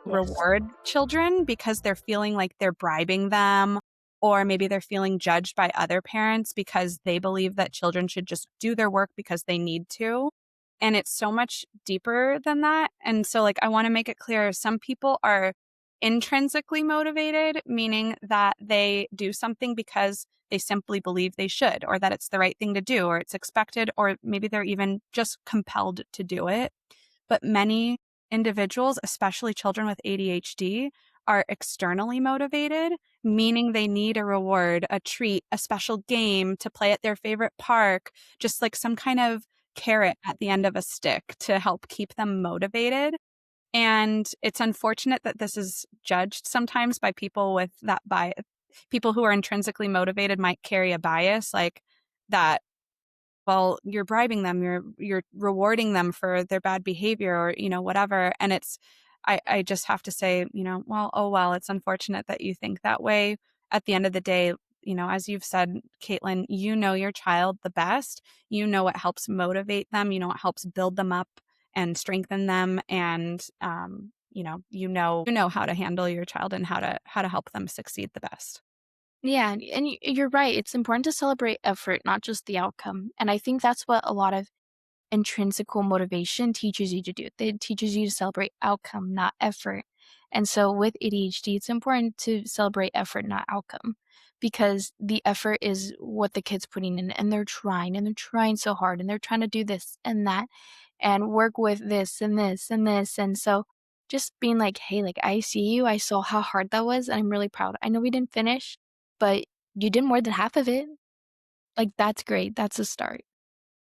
Yes. reward children because they're feeling like they're bribing them, or maybe they're feeling judged by other parents because they believe that children should just do their work because they need to. And it's so much deeper than that. And so, like, I want to make it clear some people are intrinsically motivated, meaning that they do something because they simply believe they should, or that it's the right thing to do, or it's expected, or maybe they're even just compelled to do it. But many individuals, especially children with ADHD, are externally motivated, meaning they need a reward, a treat, a special game to play at their favorite park, just like some kind of carrot at the end of a stick to help keep them motivated. And it's unfortunate that this is judged sometimes by people with that bias. People who are intrinsically motivated might carry a bias like that. Well, you're bribing them, you're rewarding them for their bad behavior, or, whatever. And I just have to say, well, oh, well, it's unfortunate that you think that way. At the end of the day, as you've said, Caitlin, you know your child the best. You know what helps motivate them. You know what helps build them up and strengthen them. And, you know how to handle your child and how to help them succeed the best. Yeah, and you're right. It's important to celebrate effort, not just the outcome. And I think that's what a lot of intrinsical motivation teaches you to do. It teaches you to celebrate outcome, not effort. And so with ADHD, it's important to celebrate effort, not outcome, because the effort is what the kid's putting in, and they're trying so hard, and they're trying to do this and that, and work with this and this and this. And so just being like, hey, like, I see you, I saw how hard that was, and I'm really proud. I know we didn't finish, but you did more than half of it. Like, that's great. That's a start.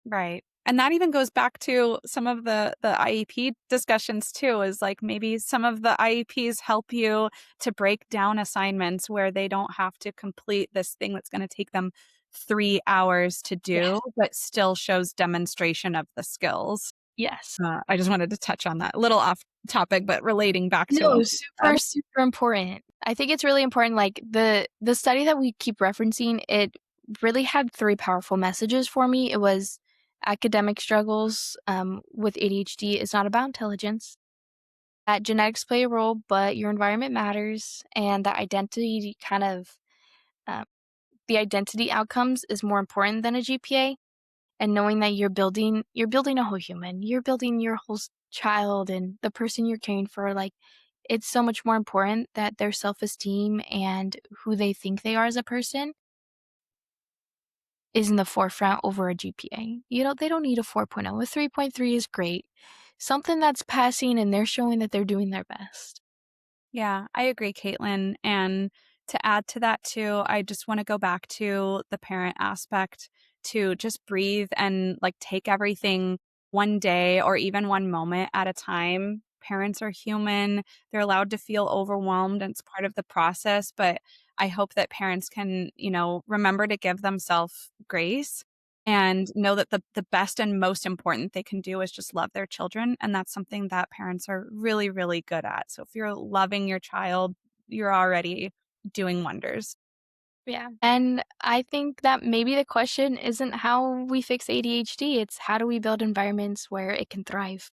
Right. And that even goes back to some of the IEP discussions too, is like maybe some of the IEPs help you to break down assignments where they don't have to complete this thing that's going to take them 3 hours to do, Yes. but still shows demonstration of the skills. Yes. I just wanted to touch on that. A little off topic, but relating back to No, what we super, said. super important. I think it's really important, like, the study that we keep referencing, it really had 3 powerful messages for me. It was academic struggles, with ADHD is not about intelligence, that genetics play a role, but your environment matters, and that identity kind of, uh, the identity outcomes is more important than a GPA. And knowing that you're building a whole human, you're building your whole child and the person you're caring for, like, it's so much more important that their self-esteem and who they think they are as a person is in the forefront over a GPA. They don't need a 4.0. A 3.3 is great. Something that's passing and they're showing that they're doing their best. Yeah, I agree, Caitlin. And to add to that too, I just want to go back to the parent aspect to just breathe and like take everything one day or even one moment at a time. Parents are human. They're allowed to feel overwhelmed and it's part of the process. But I hope that parents can, remember to give themselves grace and know that the best and most important they can do is just love their children. And that's something that parents are really, really good at. So if you're loving your child, you're already doing wonders. Yeah. And I think that maybe the question isn't how we fix ADHD, it's how do we build environments where it can thrive?